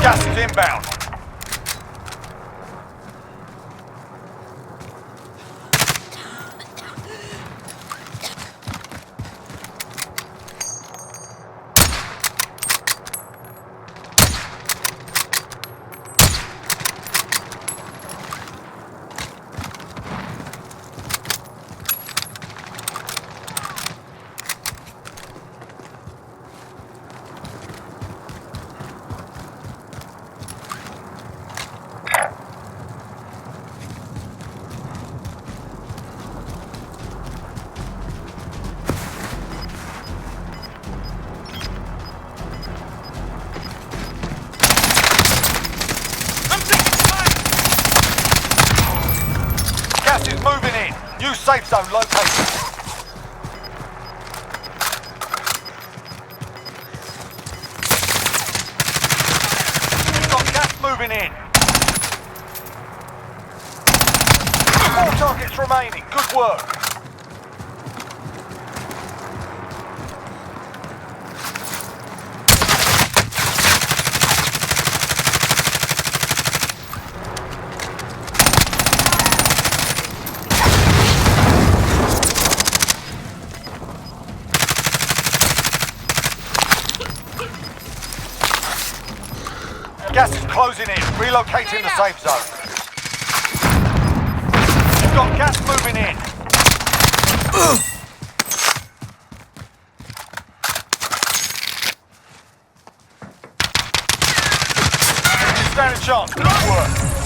Gas is inbound. Gas is moving in. New safe zone located. We've got gas moving in. 4 targets remaining. Good work. Gas is closing in. Relocating the safe zone. You've got gas moving in. You stand a chance. Good work.